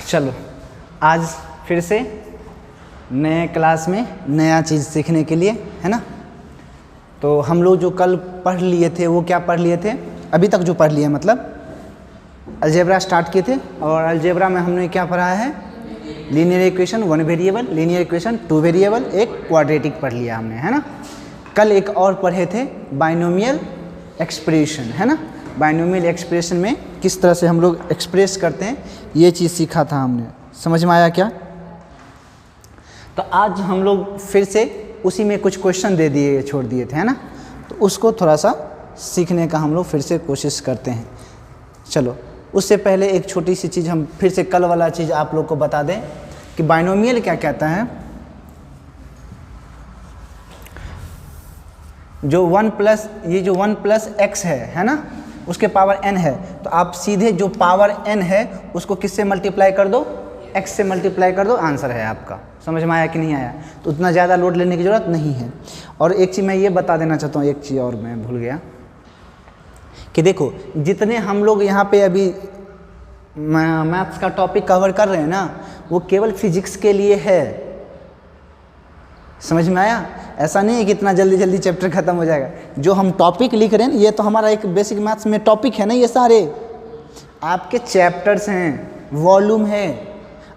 चलो आज फिर से नए क्लास में नया चीज़ सीखने के लिए, है ना। तो हम लोग जो कल पढ़ लिए थे वो क्या पढ़ लिए थे, अभी तक जो पढ़ लिए मतलब अलजेब्रा स्टार्ट किए थे, और अलजेब्रा में हमने क्या पढ़ा है, linear equation 1 variable, linear equation 2 variable, एक क्वाड्रेटिक पढ़ लिया हमने, है ना। कल एक और पढ़े थे बाइनोमियल एक्सप्रेशन, है ना। बाइनोमियल एक्सप्रेशन में किस तरह से हम लोग एक्सप्रेस करते हैं ये चीज़ सीखा था हमने, समझ में आया क्या। तो आज हम लोग फिर से उसी में कुछ क्वेश्चन दे दिए, छोड़ दिए थे, है ना। तो उसको थोड़ा सा सीखने का हम लोग फिर से कोशिश करते हैं। चलो उससे पहले एक छोटी सी चीज़ हम फिर से कल वाला चीज़ आप लोग को बता दें कि बाइनोमियल क्या कहता है। जो 1 प्लस ये जो 1 प्लस एक्स है ना, उसके पावर n है, तो आप सीधे जो पावर n है उसको किससे मल्टीप्लाई कर दो, x से मल्टीप्लाई कर दो, आंसर है आपका। समझ में आया कि नहीं आया। तो उतना ज़्यादा लोड लेने की ज़रूरत नहीं है। और एक चीज़ मैं ये बता देना चाहता हूँ, एक चीज़ और मैं भूल गया कि देखो जितने हम लोग यहाँ पे अभी मैथ्स का टॉपिक कवर कर रहे हैं ना, वो केवल फिजिक्स के लिए है। समझ में आया। ऐसा नहीं है कि इतना जल्दी जल्दी चैप्टर खत्म हो जाएगा। जो हम टॉपिक लिख रहे हैं ये तो हमारा एक बेसिक मैथ्स में टॉपिक है ना, ये सारे आपके चैप्टर्स हैं, वॉल्यूम है।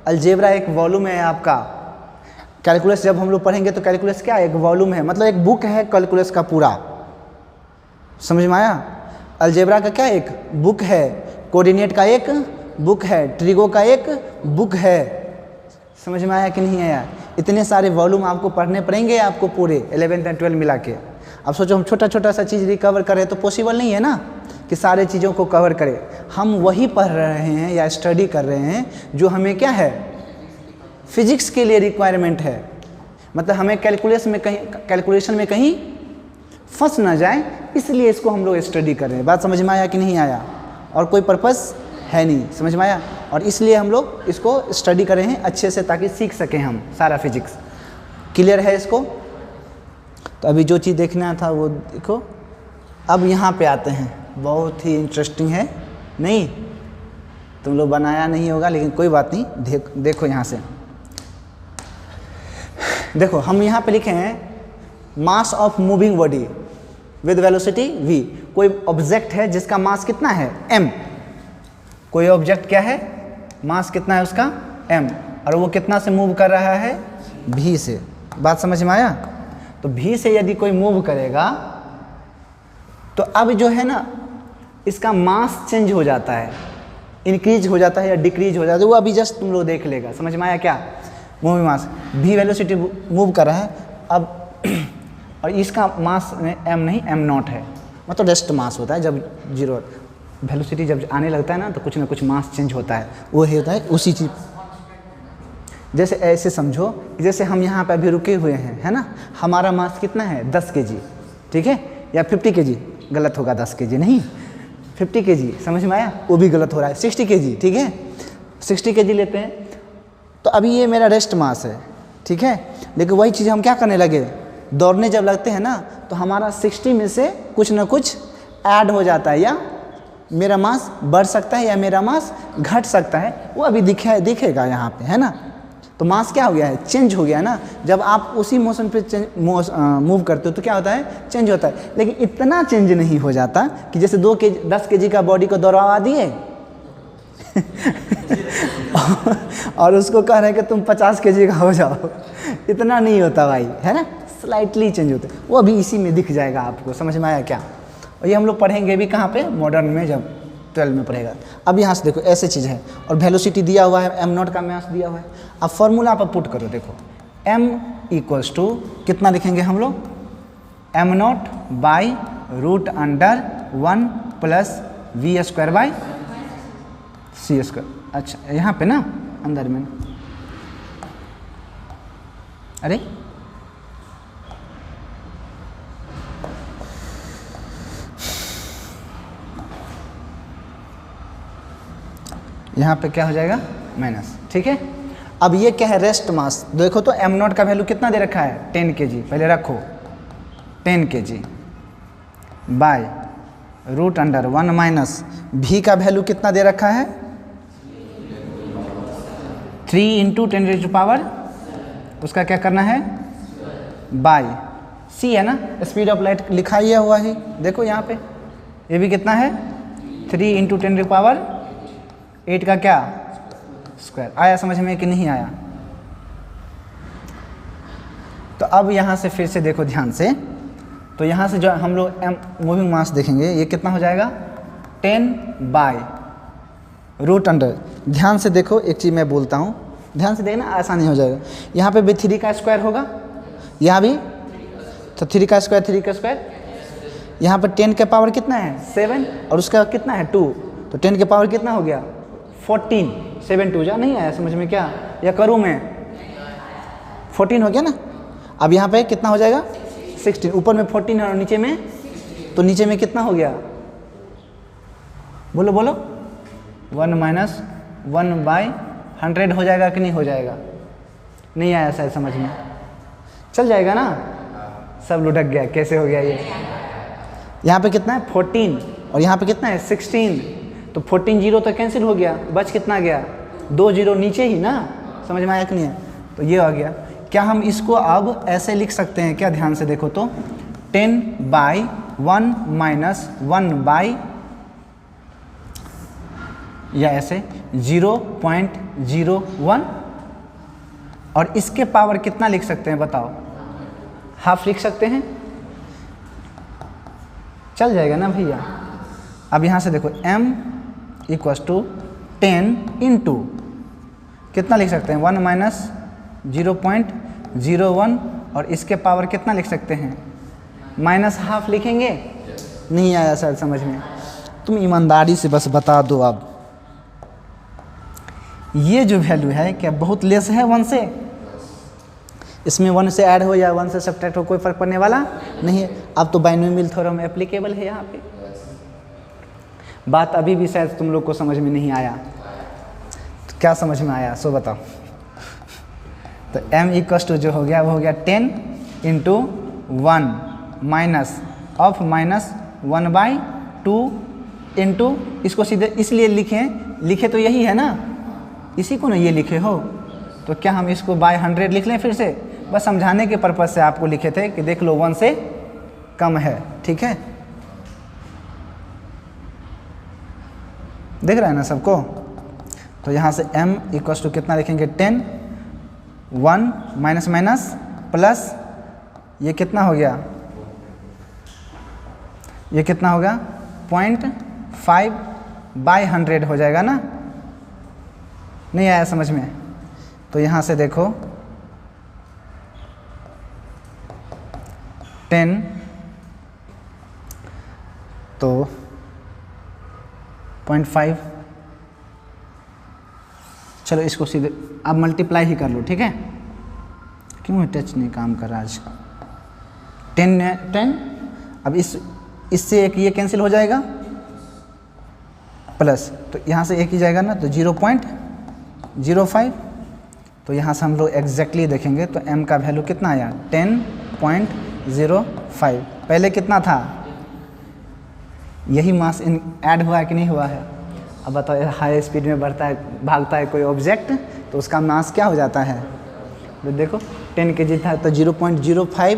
अलजेब्रा एक वॉल्यूम है आपका। कैलकुलस जब हम लोग पढ़ेंगे तो कैलकुलस क्या है, एक वॉल्यूम है, मतलब एक बुक है कैलकुलस का पूरा। समझ में आया। अलजेब्रा का क्या एक बुक है, कोऑर्डिनेट का एक बुक है, ट्रिगो का एक बुक है। समझ में आया कि नहीं आया। इतने सारे वॉल्यूम आपको पढ़ने पड़ेंगे आपको पूरे 11th और 12 मिला के। अब सोचो हम छोटा छोटा सा चीज़ रिकवर करें तो पॉसिबल नहीं है ना कि सारे चीज़ों को कवर करें। हम वही पढ़ रहे हैं या स्टडी कर रहे हैं जो हमें क्या है, फिजिक्स के लिए रिक्वायरमेंट है। मतलब हमें कैलकुलेशन में कहीं फंस ना जाए, इसलिए इसको हम लोग स्टडी कर रहे हैं। बात समझ में आया कि नहीं आया। और कोई पर्पस है नहीं, समझ में आया। और इसलिए हम लोग इसको स्टडी कर रहे हैं अच्छे से, ताकि सीख सकें हम सारा फिजिक्स। क्लियर है इसको। तो अभी जो चीज़ देखना था वो देखो। अब यहाँ पे आते हैं, बहुत ही इंटरेस्टिंग है। नहीं तुम लोग बनाया नहीं होगा, लेकिन कोई बात नहीं। देखो यहाँ से, देखो हम यहाँ पे लिखे हैं mass of moving body with velocity v। कोई ऑब्जेक्ट है जिसका मास कितना है, m। कोई ऑब्जेक्ट क्या है, मास कितना है उसका, m, और वो कितना से मूव कर रहा है, v से। बात समझ में आया। तो v से यदि कोई मूव करेगा तो अब जो है ना इसका मास चेंज हो जाता है, इंक्रीज हो जाता है या डिक्रीज हो जाता है, वो अभी जस्ट तुम लोग देख लेगा। समझ में आया क्या। मूविंग मास v वेलोसिटी मूव कर रहा है अब और इसका मास में m नहीं m0 है, मतलब रेस्ट मास होता है। जब जीरो वेलोसिटी जब आने लगता है ना तो कुछ ना कुछ मास चेंज होता है, वो होता है उसी चीज़। जैसे ऐसे समझो, जैसे हम यहाँ पे अभी रुके हुए हैं, है ना। हमारा मास कितना है 10 kg, ठीक है, या 50 kg, गलत होगा 10 kg नहीं 50 kg। समझ में आया। वो भी गलत हो रहा है, 60 kg, ठीक है, 60 kg लेते हैं। तो अभी ये मेरा रेस्ट मास है, ठीक है। लेकिन वही चीज़ हम क्या करने लगे, दौड़ने जब लगते हैं ना तो हमारा 60 में से कुछ ना कुछ ऐड हो जाता है, या मेरा मास बढ़ सकता है या मेरा मास घट सकता है, वो अभी दिखेगा यहाँ पे, है ना। तो मास क्या हो गया है, चेंज हो गया ना। जब आप उसी मोशन पे मूव करते हो तो क्या होता है, चेंज होता है। लेकिन इतना चेंज नहीं हो जाता कि जैसे 10 kg का बॉडी को दौड़वा दिए और उसको कह रहे हैं कि तुम 50 kg का हो जाओ। इतना नहीं होता भाई, है ना, स्लाइटली चेंज होता है। वो अभी इसी में दिख जाएगा आपको। समझ में आया क्या। और ये हम लोग पढ़ेंगे भी कहाँ पे, मॉडर्न में, जब 12 में पढ़ेगा। अब यहाँ से देखो ऐसे चीज़ है और वेलोसिटी दिया हुआ है, m0 का मास दिया हुआ है। अब फॉर्मूला पर पुट करो, देखो m इक्वल्स टू कितना लिखेंगे हम लोग, m0 by √1 plus v² by c²। अच्छा यहाँ पे ना अंदर में, अरे यहाँ पे क्या हो जाएगा, माइनस, ठीक है। अब ये क्या है, रेस्ट मास। देखो तो m0 का वैल्यू कितना दे रखा है, 10 kg। पहले रखो 10 kg बाय √1 माइनस v का वैल्यू कितना दे रखा है, 3 इंटू 10⁻⁴ उसका क्या करना है बाय सी है ना, स्पीड ऑफ लाइट लिखा ही हुआ है, देखो यहाँ पे ये भी कितना है 3 इंटू 10⁸ का क्या स्क्वायर। आया समझ में कि नहीं आया? तो अब यहाँ से फिर से देखो ध्यान से, तो यहाँ से जो हम लोग मूविंग मास देखेंगे ये कितना हो जाएगा 10/√अंडर। ध्यान से देखो, एक चीज़ मैं बोलता हूँ, ध्यान से देखना आसानी हो जाएगा। यहाँ पे भी 3 का स्क्वायर होगा, यहाँ भी तो 3 का स्क्वायर 3 का स्क्वायर, यहाँ पर 10 का पावर कितना है 7 और उसका कितना है 2, तो 10 के पावर कितना हो गया 14, 7 2 जा। नहीं आया समझ में क्या, या करूँ मैं 14 हो गया ना। अब यहाँ पे कितना हो जाएगा 16, ऊपर में 14 है और नीचे में, तो नीचे में कितना हो गया बोलो बोलो 1 माइनस 1/100 हो जाएगा कि नहीं हो जाएगा? नहीं आया शायद समझ में, चल जाएगा ना। सब लुढ़क गया, कैसे हो गया ये? यहाँ पे कितना है 14 और यहाँ पे कितना है 16, तो 14 जीरो तो कैंसिल हो गया, बच कितना गया 2 जीरो नीचे ही ना। समझ में आया कि नहीं है? तो ये आ गया। क्या हम इसको अब ऐसे लिख सकते हैं क्या? ध्यान से देखो तो 10/1 माइनस 1/, या ऐसे 0.01, और इसके पावर कितना लिख सकते हैं बताओ? हाफ लिख सकते हैं, चल जाएगा ना भैया। अब यहाँ से देखो m = 10 इंटू कितना लिख सकते हैं 1 माइनस 0.01, और इसके पावर कितना लिख सकते हैं माइनस हाफ लिखेंगे। नहीं आया सर समझ में? तुम ईमानदारी से बस बता दो। अब ये जो वैल्यू है क्या बहुत लेस है 1 से? इसमें 1 से ऐड हो या 1 से सब्ट्रैक्ट हो कोई फर्क पड़ने वाला नहीं है। अब तो बाइनोमियल थ्योरम एप्लीकेबल है यहाँ पे। बात अभी भी शायद तुम लोग को समझ में नहीं आया, तो क्या समझ में आया सो बताओ। तो m = जो हो गया वो हो गया 10 into 1 minus of minus 1/2 into, इसको सीधे इसलिए लिखे तो यही है ना, इसी को ना ये लिखे हो, तो क्या हम इसको बाय 100 लिख लें फिर से? बस समझाने के पर्पज़ से आपको लिखे थे कि देख लो 1 से कम है, ठीक है? देख रहा है ना सबको? तो यहाँ से m = कितना लिखेंगे 10, 1 माइनस माइनस प्लस, ये कितना हो गया, ये कितना होगा 0.5/100 हो जाएगा ना। नहीं आया समझ में? तो यहाँ से देखो 10 तो 0.5, चलो इसको सीधे अब मल्टीप्लाई ही कर लो, ठीक है? क्यों टच नहीं काम कर रहा आज? 10 अब इससे एक ये कैंसिल हो जाएगा प्लस, तो यहाँ से एक ही जाएगा ना, तो 0.05, तो यहाँ से हम लोग एग्जैक्टली देखेंगे तो m का वैल्यू कितना आया 10.05। पहले कितना था? यही मास ऐड हुआ है कि नहीं हुआ है? अब बताओ, हाई स्पीड में बढ़ता है भागता है कोई ऑब्जेक्ट तो उसका मास क्या हो जाता है? तो देखो 10 kg था तो 0.05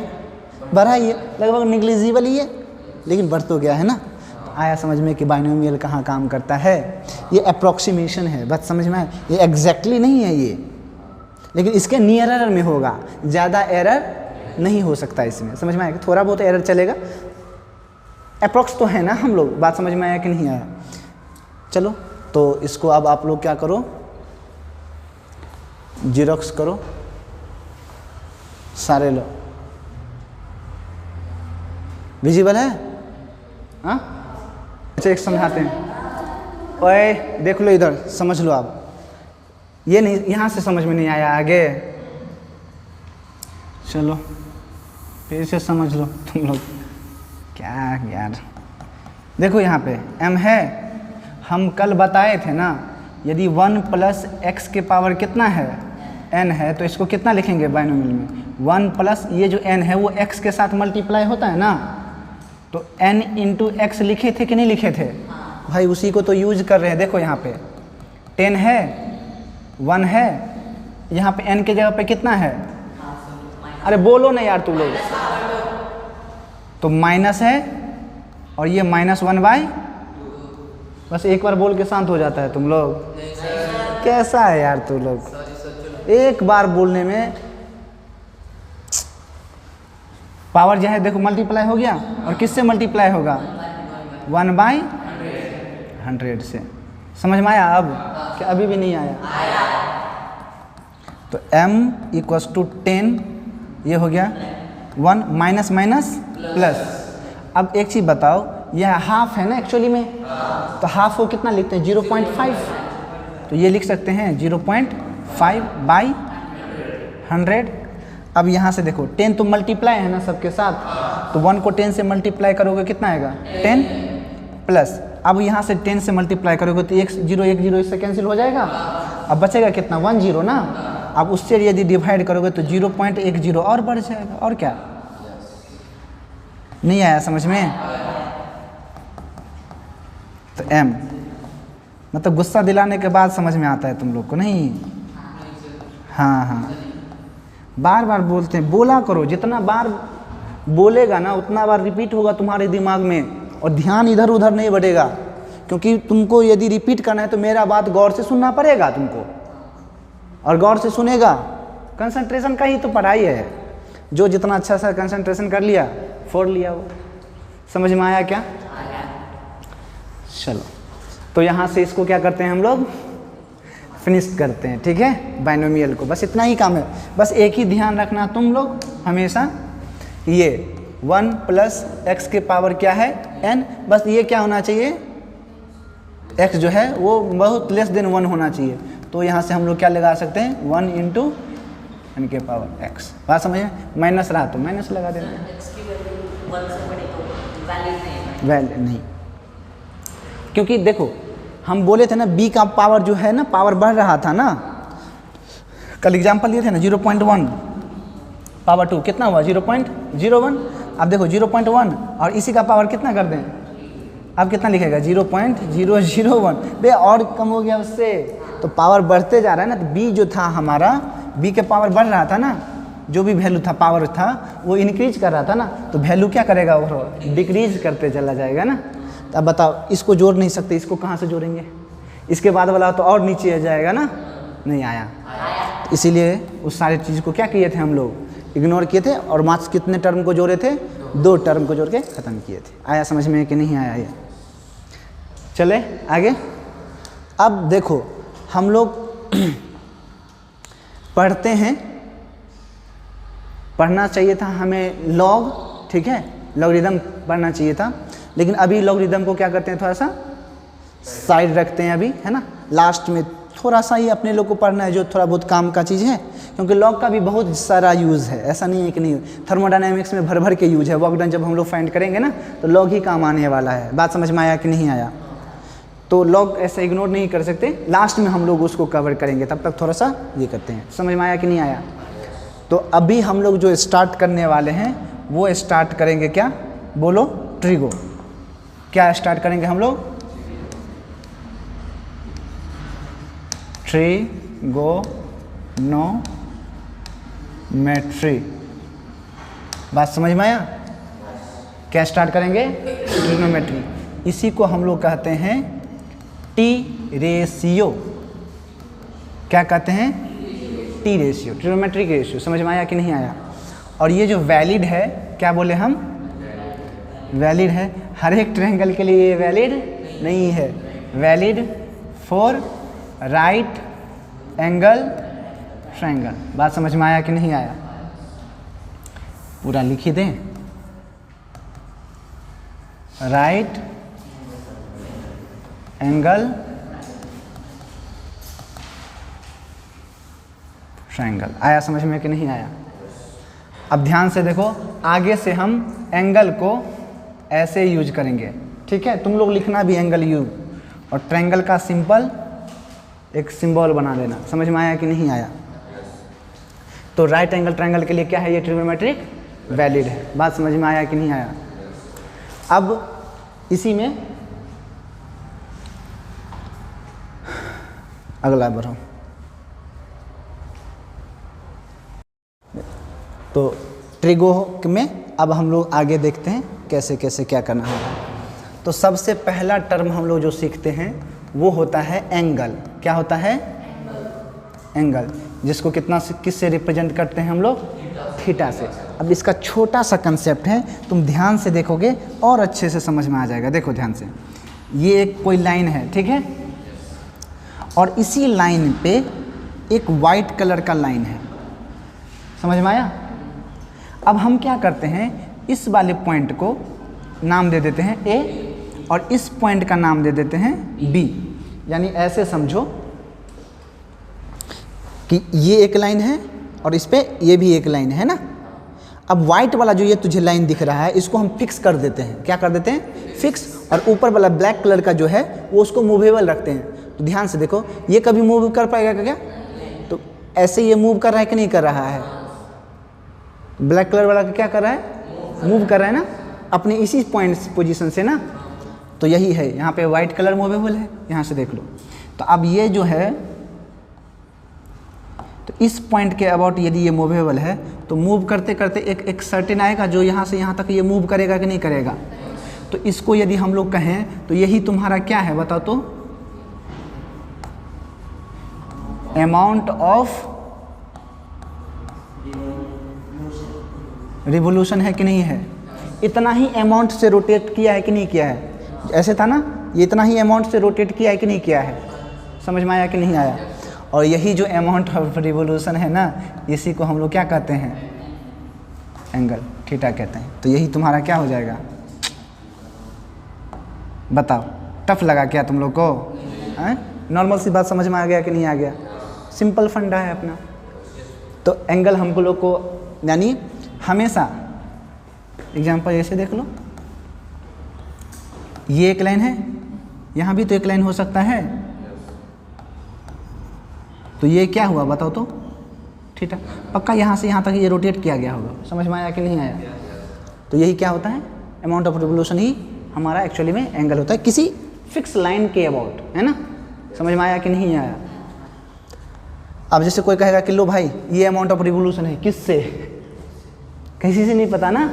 बढ़ा, ये लगभग निग्लिजिबल ही है, लेकिन बढ़ तो गया है ना। तो आया समझ में कि बाइनोमियल कहाँ काम करता है? ये अप्रॉक्सीमेशन है, बस समझ में आया? ये एग्जैक्टली नहीं है ये, लेकिन इसके नियरर में होगा, ज़्यादा एरर नहीं हो सकता इसमें। समझ में आया? थोड़ा बहुत एरर चलेगा, अप्रॉक्स तो है ना हम लोग। बात समझ में आया कि नहीं आया? चलो तो इसको अब आप लोग क्या करो, जीरोक्स करो सारे लो। विजिबल है? हाँ अच्छा, एक समझाते हैं। ओए देख लो इधर, समझ लो आप। ये नहीं, यहाँ से समझ में नहीं आया, आगे चलो फिर से समझ लो तुम लोग। क्या यार, देखो यहाँ पे m है, हम कल बताए थे ना, यदि 1 + x के पावर कितना है n है, तो इसको कितना लिखेंगे बाइनोमियल में 1 प्लस ये जो n है वो x के साथ मल्टीप्लाई होता है ना, तो n × x लिखे थे कि नहीं लिखे थे भाई? उसी को तो यूज कर रहे हैं। देखो यहाँ पे 10 है, 1 है यहाँ पे n के जगह पे कितना है, अरे बोलो ना यार तुम लोग, तो माइनस है और ये -1/, बस एक बार बोल के शांत हो जाता है तुम लोग। कैसा है यार तुम लोग, एक बार बोलने में पावर जो है देखो मल्टीप्लाई हो गया, और किससे मल्टीप्लाई होगा, 1/100 से। समझ में आया अब क्या, अभी भी नहीं आया? तो m = 10, ये हो गया 1 माइनस माइनस प्लस। अब एक चीज़ बताओ, यह हाफ है ना एक्चुअली में, तो हाफ को कितना लिखते हैं, 0.5, तो ये लिख सकते हैं 0.5/100। अब यहाँ से देखो 10 तो मल्टीप्लाई है ना सबके साथ, तो 1 को 10 से मल्टीप्लाई करोगे कितना आएगा, 10 प्लस। अब यहाँ से 10 से मल्टीप्लाई करोगे तो 1 0 1 0 इससे कैंसिल हो जाएगा, अब बचेगा कितना, 1 0 ना। अब उससे यदि डिवाइड करोगे तो 0.10 और बढ़ जाएगा, और क्या। नहीं आया समझ में? तो m मतलब गुस्सा दिलाने के बाद समझ में आता है तुम लोग को, नहीं? हाँ हाँ, बार बार बोलते हैं, बोला करो, जितना बार बोलेगा ना उतना बार रिपीट होगा तुम्हारे दिमाग में, और ध्यान इधर उधर नहीं बढ़ेगा। क्योंकि तुमको यदि रिपीट करना है तो मेरा बात गौर से सुनना पड़ेगा तुमको, और गौर से सुनेगा, कंसंट्रेशन का ही तो पढ़ाई है। जो जितना अच्छा सा कंसंट्रेशन कर लिया, फोड़ लिया वो। समझ में आया क्या? चलो, तो यहाँ से इसको क्या करते हैं हम लोग, फिनिश करते हैं, ठीक है, बाइनोमियल को। बस इतना ही काम है। बस एक ही ध्यान रखना तुम लोग हमेशा, ये 1 + x के पावर क्या है, n। बस ये क्या होना चाहिए, x जो है वो बहुत लेस देन 1 होना चाहिए। तो यहाँ से हम लोग क्या लगा सकते हैं, 1 × n के पावर x। बात समझे? माइनस रहा तो माइनस लगा देना, वैल्यू नहीं। क्योंकि देखो हम बोले थे ना b का पावर जो है ना, पावर बढ़ रहा था ना, कल एग्जाम्पल दिए थे ना, 0.1 पावर 2 कितना हुआ, 0.01। अब देखो 0.1 और इसी का पावर कितना कर दें, अब कितना लिखेगा, 0.001 बे, और कम हो गया उससे, तो पावर बढ़ते जा रहा है ना। तो b जो था हमारा, b के पावर बढ़ रहा था ना, जो भी वैल्यू था, पावर था, वो इंक्रीज कर रहा था ना, तो वैल्यू क्या करेगा, वो डिक्रीज करते चला जाएगा ना। तो अब बताओ, इसको जोड़ नहीं सकते, इसको कहाँ से जोड़ेंगे, इसके बाद वाला तो और नीचे आ जाएगा ना, नहीं आया। इसीलिए उस सारे चीज़ को क्या किए थे हम लोग, इग्नोर किए थे, और मार्क्स कितने टर्म को जोड़े थे, 2 टर्म को जोड़ के ख़त्म किए थे। आया समझ में कि नहीं आया? ये चले आगे। अब देखो हम लोग पढ़ते हैं, पढ़ना चाहिए था हमें लॉग, ठीक है, लॉगरिदम पढ़ना चाहिए था, लेकिन अभी लॉगरिदम को क्या करते हैं, थोड़ा सा साइड रखते हैं अभी, है ना। लास्ट में थोड़ा सा ही अपने लोग को पढ़ना है जो थोड़ा बहुत काम का चीज़ है, क्योंकि लॉग का भी बहुत सारा यूज़ है, ऐसा नहीं है कि नहीं। थर्मोडायनेमिक्स में भर भर के यूज है, वर्क डन जब हम लोग फाइंड करेंगे ना, तो लॉग ही काम आने वाला है। बात समझ में आया कि नहीं आया? तो लॉग ऐसे इग्नोर नहीं कर सकते, लास्ट में हम लोग उसको कवर करेंगे, तब तक थोड़ा सा ये करते हैं। समझ में आया कि नहीं आया? तो अभी हम लोग जो स्टार्ट करने वाले हैं वो स्टार्ट करेंगे क्या, बोलो, ट्रिगो। क्या स्टार्ट करेंगे हम लोग, ट्रिगोनोमेट्री। बात समझ में आया? क्या स्टार्ट करेंगे, ट्रिगोनोमेट्री। इसी को हम लोग कहते हैं टी रेशियो। क्या कहते हैं, टी रेशियो, ट्रिगोनोमेट्रिक रेशियो। समझ में आया कि नहीं आया? और ये जो वैलिड है, क्या बोले हम, वैलिड है। हर एक ट्रायंगल के लिए ये वैलिड नहीं है, valid for right angle triangle. बात समझ में आया कि नहीं आया? पूरा लिख ही दें, राइट एंगल ट्रायंगल। आया समझ में कि नहीं आया? अब ध्यान से देखो, आगे से हम एंगल को ऐसे यूज करेंगे, ठीक है। तुम लोग लिखना भी एंगल यू, और ट्रायंगल का सिंपल एक सिंबल बना देना। समझ में आया कि नहीं आया? तो राइट एंगल ट्रायंगल के लिए क्या है, ये ट्रिगोनोमेट्रिक वैलिड है। बात समझ में आया कि नहीं आया? अब इसी में अगला बढ़ो, तो ट्रिगो में अब हम लोग आगे देखते हैं कैसे कैसे क्या करना होगा। तो सबसे पहला टर्म हम लोग जो सीखते हैं वो होता है एंगल। क्या होता है? एंगल, जिसको किससे रिप्रेजेंट करते हैं हम लोग? थीटा से। अब इसका छोटा सा कंसेप्ट है, तुम ध्यान से देखोगे और अच्छे से समझ में आ जाएगा। देखो ध्यान से, ये एक कोई लाइन है, ठीक है, और इसी लाइन पे एक वाइट कलर का लाइन है, समझ में आया? अब हम क्या करते हैं, इस वाले पॉइंट को नाम दे देते हैं ए और इस पॉइंट का नाम दे देते हैं बी। यानी ऐसे समझो कि ये एक लाइन है और इस पे ये भी एक लाइन है ना। अब वाइट वाला जो ये तुझे लाइन दिख रहा है इसको हम फिक्स कर देते हैं। क्या कर देते हैं? फिक्स। और ऊपर वाला ब्लैक कलर का जो है वो उसको मूवेबल रखते हैं। तो ध्यान से देखो, ये कभी मूव कर पाएगा क्या? तो ऐसे ये मूव कर रहा है कि नहीं कर रहा है? ब्लैक कलर वाला क्या कर रहा है? मूव कर रहा है ना, अपने इसी पॉइंट पोजीशन से ना। तो यही है, यहाँ पे वाइट कलर मूवेबल है, यहाँ से देख लो। तो अब ये जो है, तो इस पॉइंट के अबाउट यदि ये मूवेबल है तो मूव करते करते एक सर्टेन आएगा जो यहाँ से यहाँ तक ये मूव करेगा कि नहीं करेगा। तो इसको यदि हम लोग कहें तो यही तुम्हारा क्या है बताओ तो? अमाउंट ऑफ रिवोल्यूशन है कि नहीं है? इतना ही अमाउंट से रोटेट किया है कि नहीं किया है? ऐसे था ना, ये इतना ही अमाउंट से रोटेट किया है कि नहीं किया है? समझ में आया कि नहीं आया? और यही जो अमाउंट ऑफ रिवोल्यूशन है ना, इसी को हम लोग क्या कहते हैं? एंगल, थीटा कहते हैं। तो यही तुम्हारा क्या हो जाएगा? बताओ, टफ लगा क्या तुम लोग को? नॉर्मल सी बात समझ में आ गया कि नहीं आ गया? सिंपल फंडा है अपना। तो एंगल हम लोग को यानी हमेशा, एग्जाम्पल ऐसे देख लो, ये एक लाइन है, यहाँ भी तो एक लाइन हो सकता है, तो ये क्या हुआ बताओ तो? थीटा। पक्का यहाँ से यहाँ तक ये रोटेट किया गया होगा। समझ में आया कि नहीं आया? तो यही क्या होता है? अमाउंट ऑफ रिवोल्यूशन ही हमारा एक्चुअली में एंगल होता है किसी फिक्स लाइन के अबाउट, है ना। समझ में आया कि नहीं आया? अब जैसे कोई कहेगा कि लो भाई ये अमाउंट ऑफ रिवोल्यूशन है, किससे? किसी से नहीं पता ना,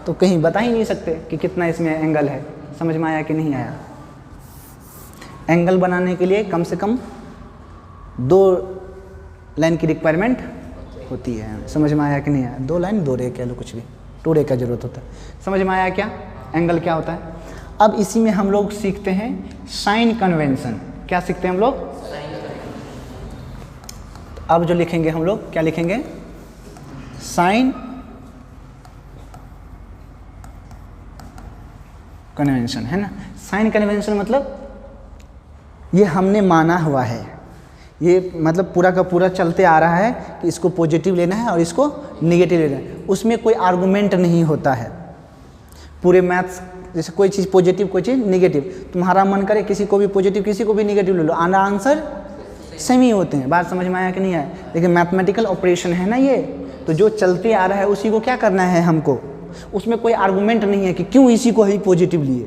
तो कहीं बता ही नहीं सकते कि कितना इसमें एंगल है। समझ में आया कि नहीं आया? एंगल बनाने के लिए कम से कम 2 लाइन की रिक्वायरमेंट होती है। समझ में आया कि नहीं आया? 2 लाइन 2 रे कह लो, कुछ भी 2 रे का जरूरत होता है। समझ में आया क्या एंगल क्या होता है? अब इसी में हम लोग सीखते हैं साइन कन्वेंशन। क्या सीखते हैं हम लोग? तो अब जो लिखेंगे हम लोग, क्या लिखेंगे? साइन कन्वेंशन, है ना। साइन कन्वेंशन मतलब ये हमने माना हुआ है, ये मतलब पूरा का पूरा चलते आ रहा है कि इसको पॉजिटिव लेना है और इसको नेगेटिव लेना है। उसमें कोई आर्गुमेंट नहीं होता है। पूरे मैथ्स जैसे कोई चीज़ पॉजिटिव कोई चीज़ नेगेटिव, तुम्हारा मन करे किसी को भी पॉजिटिव किसी को भी नेगेटिव ले लो, आंसर सेम ही होते हैं। बात समझ में आया कि नहीं आया? लेकिन मैथमेटिकल ऑपरेशन है ना ये, तो जो चलते आ रहा है उसी को क्या करना है हमको। उसमें कोई आर्गुमेंट नहीं है कि क्यों इसी को ही पॉजिटिव लिए,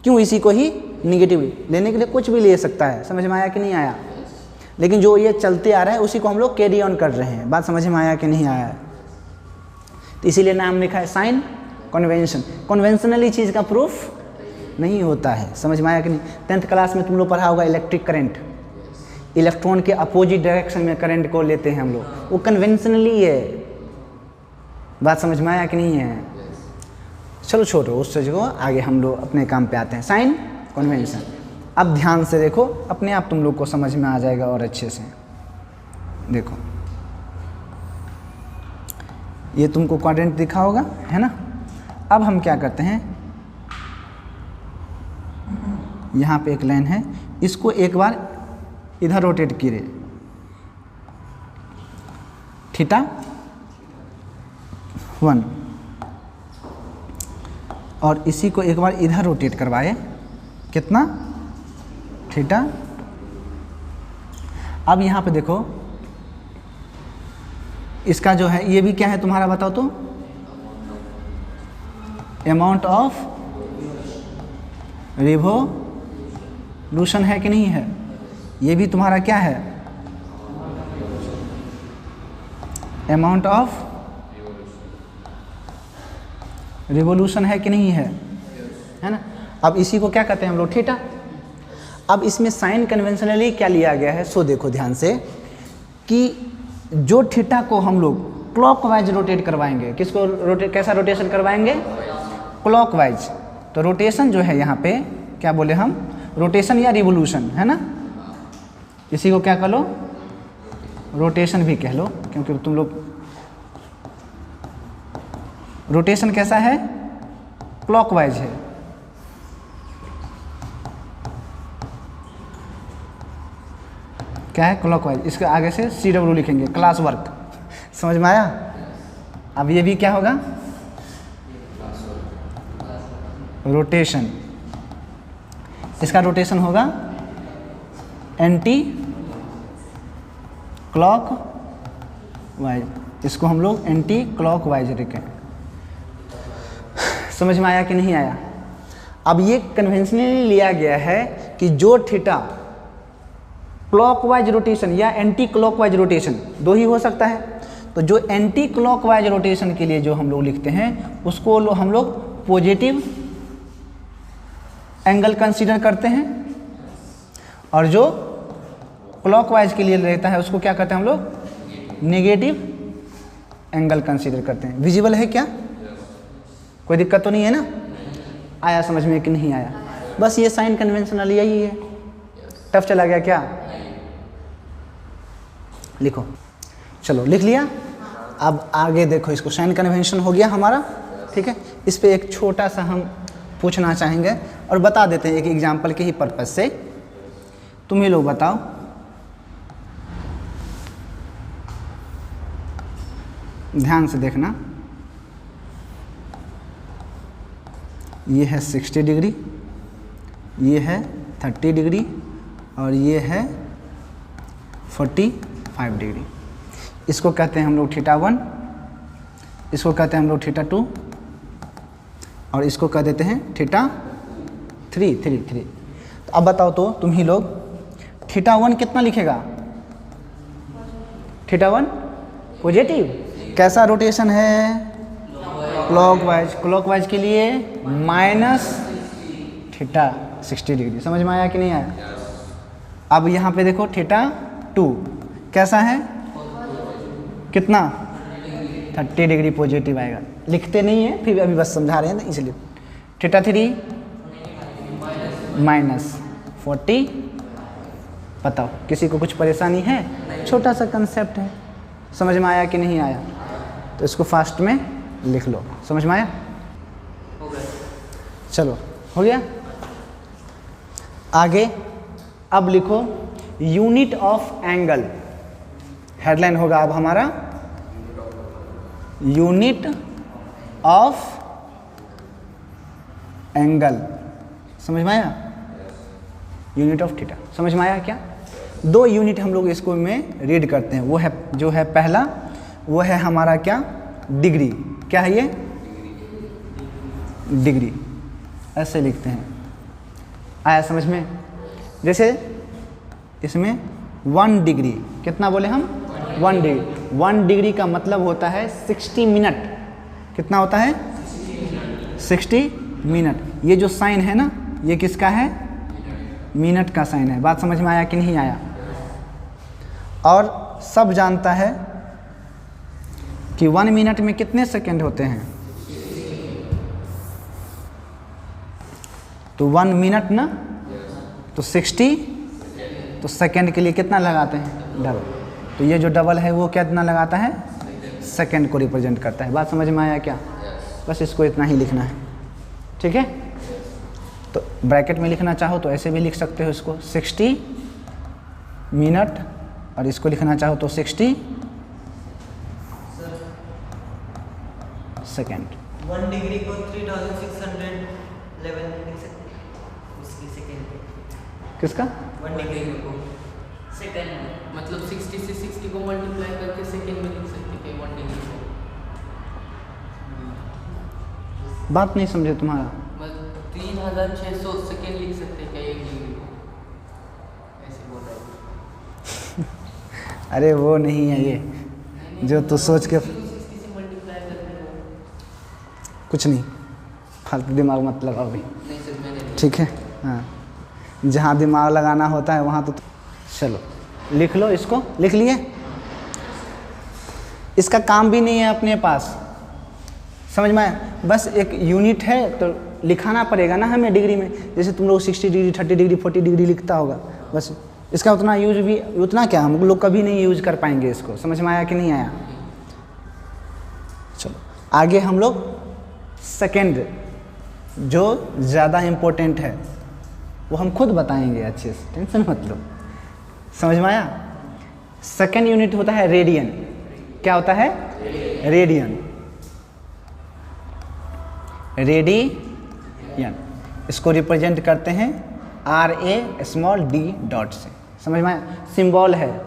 क्यों इसी को ही निगेटिव लिए। लेने के लिए कुछ भी ले सकता है। समझ में आया कि नहीं आया? लेकिन जो ये चलते आ रहा है उसी को हम लोग कैरी ऑन कर रहे हैं। बात समझ में आया कि नहीं आया? तो इसीलिए नाम लिखा है साइन कन्वेंशन। कन्वेंशनली चीज़ का प्रूफ नहीं होता है। समझ में आया कि नहीं? 10th क्लास में तुम लोग पढ़ा होगा इलेक्ट्रिक करंट, इलेक्ट्रॉन के अपोजिट डायरेक्शन में करंट को लेते हैं हम लोग, वो कन्वेंशनली है। बात समझ में आया कि नहीं है? चलो छोड़ो उस चीज़ को, आगे हम लोग अपने काम पे आते हैं। Sign convention. अब ध्यान से देखो, अपने आप तुम लोग को समझ में आ जाएगा और अच्छे से देखो। ये तुमको क्वाड्रेंट दिखा होगा, है ना। अब हम क्या करते हैं, यहाँ पे एक लाइन है, इसको एक बार इधर रोटेट कीजिए, थीटा 1, और इसी को एक बार इधर रोटेट करवाए, कितना? थीटा। अब यहाँ पे देखो, इसका जो है ये भी क्या है तुम्हारा बताओ तो? अमाउंट ऑफ रिवोल्यूशन है कि नहीं है? ये भी तुम्हारा क्या है? अमाउंट ऑफ रिवोल्यूशन है कि नहीं है ना। अब इसी को क्या कहते हैं हम लोग, थीटा। अब इसमें साइन कन्वेंशनली क्या लिया गया है, सो देखो ध्यान से कि जो थीटा को हम लोग क्लॉकवाइज रोटेट करवाएंगे, किसको रोटेट, कैसा रोटेशन करवाएंगे, क्लॉकवाइज। तो रोटेशन जो है यहाँ पे क्या बोले हम, रोटेशन या रिवोल्यूशन, है ना। इसी को क्या कह लो, रोटेशन भी कह लो, क्योंकि तुम लोग रोटेशन कैसा है, क्लॉकवाइज है। क्या है, क्लॉकवाइज। इसके आगे से CW लिखेंगे, क्लास वर्क। समझ में आया। अब ये भी क्या होगा, रोटेशन। इसका रोटेशन होगा एंटी क्लॉक वाइज, इसको हम लोग एंटी क्लॉक वाइज लिखें। समझ में आया कि नहीं आया। अब ये कन्वेंशनली लिया गया है कि जो थीटा क्लॉकवाइज रोटेशन या एंटी क्लॉकवाइज रोटेशन, दो ही हो सकता है। तो जो एंटी क्लॉकवाइज रोटेशन के लिए जो हम लोग लिखते हैं उसको हम लोग पॉजिटिव एंगल कंसीडर करते हैं, और जो क्लॉकवाइज के लिए रहता है उसको क्या करते हैं हम लोग, नेगेटिव एंगल कंसीडर करते हैं। विजिबल है क्या, कोई दिक्कत तो नहीं है ना। आया समझ में कि नहीं आया। बस ये साइन कन्वेंशनल यही है। टफ चला गया क्या, लिखो। चलो लिख लिया। अब आगे देखो, इसको साइन कन्वेंशन हो गया हमारा, ठीक है। इस पे एक छोटा सा हम पूछना चाहेंगे और बता देते हैं एक एग्जाम्पल के ही पर्पज से। तुम ही लोग बताओ, ध्यान से देखना। ये है 60 डिग्री, ये है 30 डिग्री और ये है 45 डिग्री। इसको कहते हैं हम लोग θ1, इसको कहते हैं हम लोग θ2 और इसको कह देते हैं θ3। तो अब बताओ तो तुम ही लोग, θ1 कितना लिखेगा, θ1 पॉजिटिव। कैसा रोटेशन है, क्लॉकवाइज। क्लॉकवाइज के लिए -θ60 डिग्री। समझ में आया कि नहीं आया। अब यहाँ पे देखो θ2 कैसा है, कितना, 30 डिग्री पॉजिटिव आएगा। लिखते नहीं है फिर अभी बस समझा रहे हैं ना, इसलिए θ3 -40। बताओ किसी को कुछ परेशानी है, छोटा सा कंसेप्ट है। समझ में आया कि नहीं आया। तो इसको फास्ट में लिख लो। समझ में आया, चलो हो गया। आगे अब लिखो यूनिट ऑफ एंगल। हेडलाइन होगा अब हमारा यूनिट ऑफ एंगल। समझ में आया, यूनिट ऑफ थीटा। समझ में आया क्या। दो यूनिट हम लोग इसको में रीड करते हैं, वो है जो है पहला, वो है हमारा क्या, डिग्री। क्या है ये, डिग्री। ऐसे लिखते हैं। आया समझ में। जैसे इसमें 1 डिग्री, कितना बोले हम, 1 डिग्री। 1 डिग्री का मतलब होता है 60 मिनट। कितना होता है, 60 मिनट। ये जो साइन है ना, ये किसका है, मिनट का साइन है। बात समझ में आया कि नहीं आया। और सब जानता है कि 1 मिनट में कितने सेकंड होते हैं। तो 1 मिनट ना, तो 60, तो सेकंड के लिए कितना लगाते हैं, डबल। तो ये जो डबल है वो कितना लगाता है, सेकंड को रिप्रेजेंट करता है। बात समझ में आया क्या। बस इसको इतना ही लिखना है, ठीक है। तो ब्रैकेट में लिखना चाहो तो ऐसे भी लिख सकते हो इसको, 60 मिनट, और इसको लिखना चाहो तो 60 सेकेंड। 1 डिग्री को 3611 लिख सकते हैं उसकी सेकेंड। किसका, 1 डिग्री को सेकेंड, मतलब 60 से 60 को मल्टीप्लाई करके सेकेंड में लिख सकते हैं 1 डिग्री को। बात नहीं समझे तुम्हारा। मतलब 3600 सेकेंड लिख सकते हैं क्या 1 डिग्री को, ऐसे बोल रहा हूँ। अरे वो नहीं है ये, जो तू सोच के, 60 से मल्टीप्लाई करके कुछ नहीं। फालतू दिमाग मत लगाओ भाई, नहीं सर मैंने नहीं। ठीक है। हाँ, जहाँ दिमाग लगाना होता है वहाँ तो चलो लिख लो, इसको लिख लिए। इसका काम भी नहीं है अपने पास, समझ में आया? बस एक यूनिट है तो लिखाना पड़ेगा ना हमें डिग्री में, जैसे तुम लोग 60 डिग्री 30 डिग्री 40 डिग्री लिखता होगा, बस इसका उतना यूज भी, उतना क्या हम लोग कभी नहीं यूज कर पाएंगे इसको। समझ में आया कि नहीं आया? चलो आगे हम लोग सेकेंड जो ज़्यादा इम्पोर्टेंट है वो हम खुद बताएंगे अच्छे से, टेंशन मत लो। समझ में आया? सेकेंड यूनिट होता है रेडियन। क्या होता है? रेडियन। रेडियन इसको रिप्रेजेंट करते हैं RA डॉट से। समझ में आया? सिंबल है,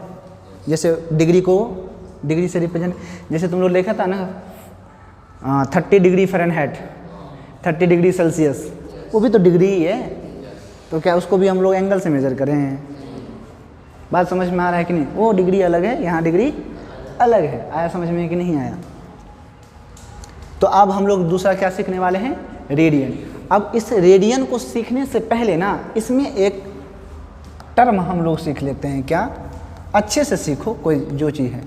जैसे डिग्री को डिग्री से रिप्रेजेंट, जैसे तुम लोग लिखा था ना 30 डिग्री फ़ारेनहाइट 30 डिग्री सेल्सियस, वो भी तो डिग्री ही है, तो क्या उसको भी हम लोग एंगल से मेज़र करें हैं? बात समझ में आ रहा है कि नहीं? वो डिग्री अलग है, यहाँ डिग्री अलग है। आया समझ में कि नहीं आया? तो अब हम लोग दूसरा क्या सीखने वाले हैं? रेडियन। अब इस रेडियन को सीखने से पहले ना इसमें एक टर्म हम लोग सीख लेते हैं। क्या? अच्छे से सीखो कोई जो चीज़ है।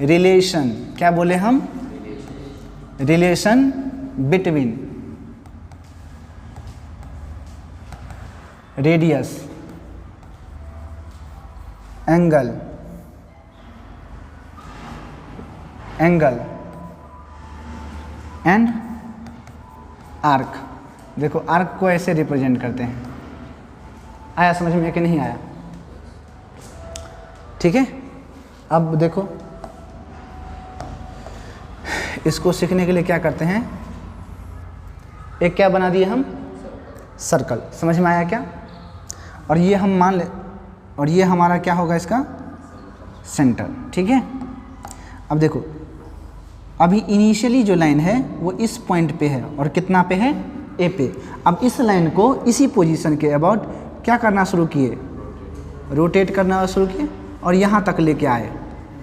रिलेशन। क्या बोले हम? Relation between radius, angle and arc. देखो आर्क को ऐसे रिप्रेजेंट करते हैं। आया समझ में कि नहीं आया? ठीक है। अब देखो इसको सीखने के लिए क्या करते हैं, एक क्या बना दिए हम? सर्कल। समझ में आया क्या? और ये हम मान ले, और ये हमारा क्या होगा इसका? सेंटर। ठीक है। अब देखो अभी इनिशियली जो लाइन है वो इस पॉइंट पे है और कितना पे है? ए पे। अब इस लाइन को इसी पोजीशन के अबाउट क्या करना शुरू किए? रोटेट करना शुरू किए और यहाँ तक लेके आए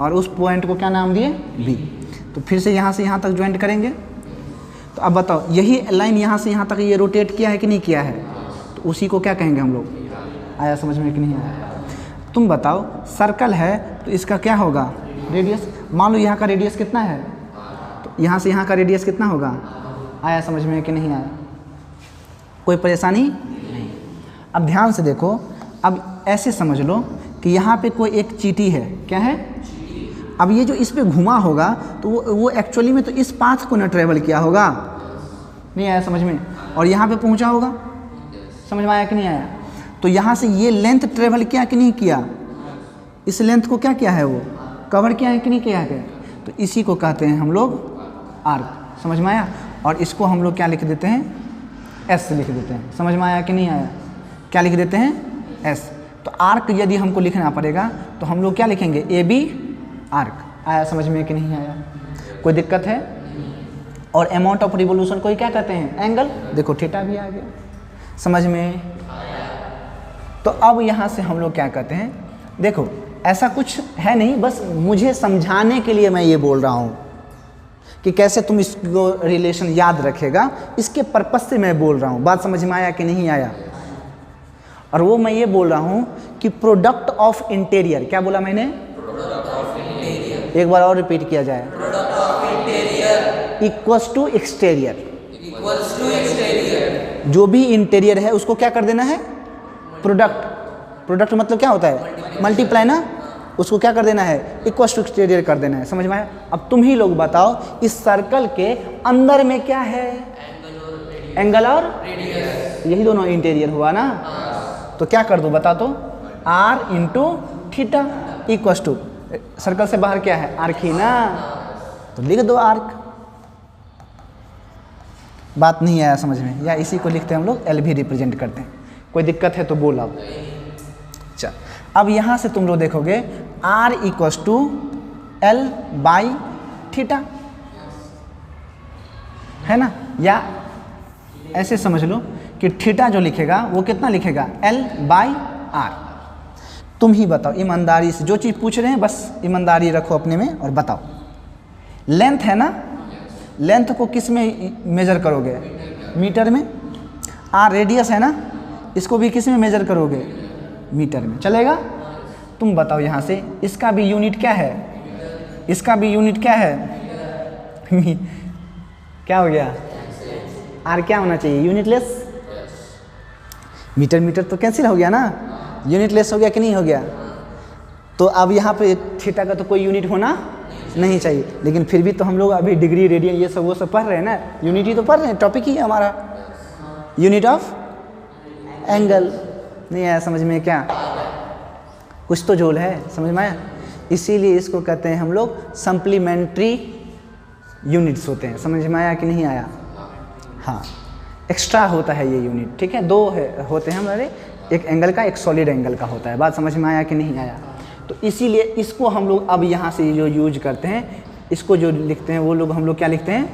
और उस पॉइंट को क्या नाम दिए? बी। तो फिर से यहाँ तक ज्वाइंट करेंगे। तो अब बताओ यही लाइन यहाँ से यहाँ तक ये रोटेट किया है कि नहीं किया है? तो उसी को क्या कहेंगे हम लोग? आया समझ में कि नहीं आया? तुम बताओ सर्कल है तो इसका क्या होगा? रेडियस। मान लो यहाँ का रेडियस कितना है, तो यहाँ से यहाँ का रेडियस कितना होगा? आया समझ में कि नहीं आया? कोई परेशानी नहीं। अब ध्यान से देखो, अब ऐसे समझ लो कि यहाँ पे कोई एक चीटी है। क्या है? अब ये जो इस पे घुमा होगा तो वो एक्चुअली में तो इस पाथ को ना ट्रेवल किया होगा। नहीं आया समझ में? और यहाँ पे पहुँचा होगा। समझ में आया कि नहीं आया? तो यहाँ से ये लेंथ ट्रेवल किया कि नहीं किया? इस लेंथ को क्या किया है? वो कवर किया है कि नहीं किया है? तो इसी को कहते हैं हम लोग आर्क। समझ में आया? और इसको हम लोग क्या लिख देते हैं? एस लिख देते हैं। समझ में आया कि नहीं आया? क्या लिख देते हैं? एस। तो आर्क यदि हमको लिखना पड़ेगा तो हम लोग क्या लिखेंगे? A B arc. आया समझ में कि नहीं आया? कोई दिक्कत है? और अमाउंट ऑफ रिवोल्यूशन को क्या कहते हैं? एंगल। देखो थीटा भी आ गया। समझ में? तो अब यहाँ से हम लोग क्या कहते हैं? देखो ऐसा कुछ है नहीं, बस मुझे समझाने के लिए मैं ये बोल रहा हूँ कि कैसे तुम इसको रिलेशन याद रखेगा, इसके पर्पज से मैं बोल रहा हूँ। बात समझ में आया कि नहीं आया? और वो मैं ये बोल रहा हूँ कि प्रोडक्ट ऑफ इंटीरियर। क्या बोला मैंने? एक बार और रिपीट किया जाए। Equals to exterior. जो भी इंटीरियर है उसको क्या कर देना है? प्रोडक्ट। प्रोडक्ट मतलब क्या होता है? मल्टीप्लाई ना। उसको क्या कर देना है? इक्वल्स टू एक्सटीरियर कर देना है। समझ में आया? अब तुम ही लोग बताओ इस सर्कल के अंदर में क्या है? एंगल और रेडियस। यही दोनों इंटीरियर हुआ ना। तो क्या कर दो बता तो? R into theta equals to, circle से बाहर क्या है? आर्क ही ना। तो लिख दो आर्क। बात नहीं आया समझ में? या इसी को लिखते हैं हम लोग एल भी रिप्रेजेंट करते हैं। कोई दिक्कत है तो बोल अब। चल अब यहाँ से तुम लोग देखोगे R equals to L by theta है ना। या ऐसे समझ लो कि थीटा जो लिखेगा वो कितना लिखेगा? L by R. तुम ही बताओ ईमानदारी से, जो चीज़ पूछ रहे हैं बस ईमानदारी रखो अपने में और बताओ। लेंथ है ना, लेंथ को किस में मेजर करोगे? मीटर में। आर रेडियस है ना, इसको भी किस में मेजर करोगे? मीटर में। चलेगा? तुम बताओ यहाँ से, इसका भी यूनिट क्या है? इसका भी यूनिट क्या है? क्या हो गया? आर क्या होना चाहिए? यूनिटलेस। मीटर मीटर तो कैंसिल हो गया ना, यूनिटलेस हो गया कि नहीं हो गया? तो अब यहाँ पे थीटा का तो कोई यूनिट होना नहीं चाहिए, लेकिन फिर भी तो हम लोग अभी डिग्री रेडियन ये सब वो सब पढ़ रहे हैं ना, यूनिट ही तो पढ़ रहे हैं, टॉपिक ही है हमारा यूनिट ऑफ एंगल। नहीं आया समझ में? क्या कुछ तो जोल है, समझ में आया? इसीलिए इसको कहते हैं हम लोग सप्लीमेंट्री यूनिट्स होते हैं। समझ में आया कि नहीं आया? हाँ, एक्स्ट्रा होता है ये यूनिट, ठीक है। दो होते हैं हमारे, एक एंगल का, एक सॉलिड एंगल का होता है। बात समझ में आया कि नहीं आया? तो इसीलिए इसको हम लोग अब यहाँ से जो यूज करते हैं, इसको जो लिखते हैं वो लोग हम लोग क्या लिखते हैं?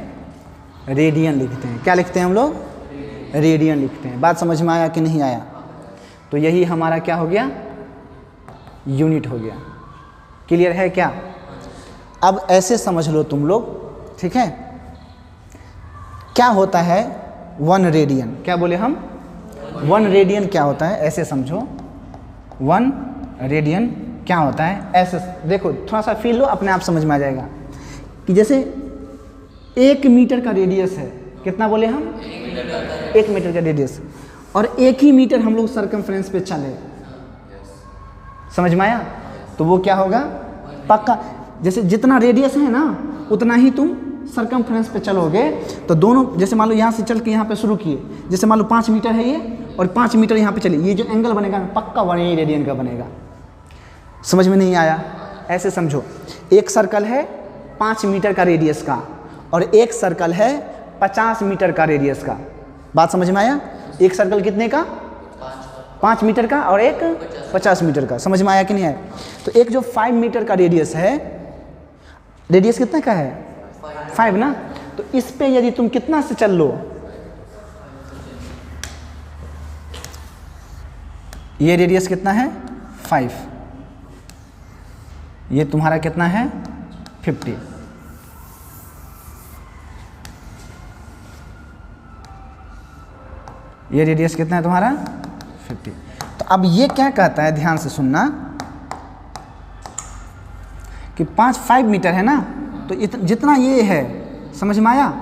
रेडियन लिखते हैं। क्या लिखते हैं हम लोग? रेडियन लिखते हैं। बात समझ में आया कि नहीं आया? तो यही हमारा क्या हो गया? यूनिट हो गया। क्लियर है क्या? अब ऐसे समझ लो तुम लोग, ठीक है। क्या होता है 1 रेडियन? क्या बोले हम? 1 रेडियन क्या होता है? ऐसे समझो, 1 रेडियन क्या होता है? ऐसे देखो, थोड़ा सा फील लो, अपने आप समझ में आ जाएगा कि जैसे 1 मीटर का रेडियस है। कितना बोले हम? 1 मीटर का रेडियस, और 1 ही मीटर हम लोग सर्कमफ्रेंस पे चले। समझ में आया? तो वो क्या होगा? पक्का जैसे जितना रेडियस है ना, उतना ही तुम सर्कमफ्रेंस पे चलोगे। तो दोनों, जैसे मान लो यहाँ से चल के यहाँ पे शुरू किए, जैसे मान लो 5 मीटर है ये, और 5 मीटर यहाँ पे चलिए, ये जो एंगल बनेगा पक्का 1 रेडियन का बनेगा। समझ में नहीं आया? ऐसे समझो, एक सर्कल है 5 मीटर का रेडियस का, और एक सर्कल है 50 मीटर का रेडियस का। बात समझ में आया? एक सर्कल कितने का? 5 मीटर का, और एक 50 मीटर का। समझ में आया कि नहीं आया? तो एक जो 5 मीटर का रेडियस है, रेडियस कितने का है? 5 ना। तो इस पे यदि तुम कितना से चल लो, ये रेडियस कितना है? 5। ये तुम्हारा कितना है? 50। ये रेडियस कितना है तुम्हारा? 50। तो अब ये क्या कहता है, ध्यान से सुनना, कि 5 मीटर है ना, तो जितना ये है, समझ में आया,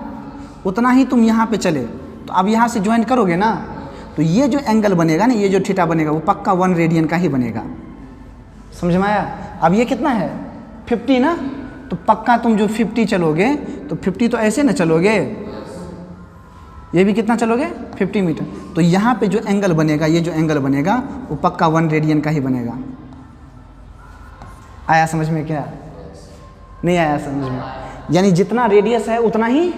उतना ही तुम यहाँ पे चले। तो अब यहाँ से ज्वाइन करोगे ना, तो ये जो एंगल बनेगा ना, ये जो थीटा बनेगा, वो पक्का 1 रेडियन का ही बनेगा। समझ में आया? अब ये कितना है? 50 ना, तो पक्का तुम जो 50 चलोगे, तो 50 तो ऐसे ना चलोगे, ये भी कितना चलोगे? 50 मीटर। तो यहाँ पे जो एंगल बनेगा, ये जो एंगल बनेगा, वो पक्का 1 रेडियन का ही बनेगा। आया समझ में? क्या नहीं आया समझ में? यानी जितना रेडियस है उतना ही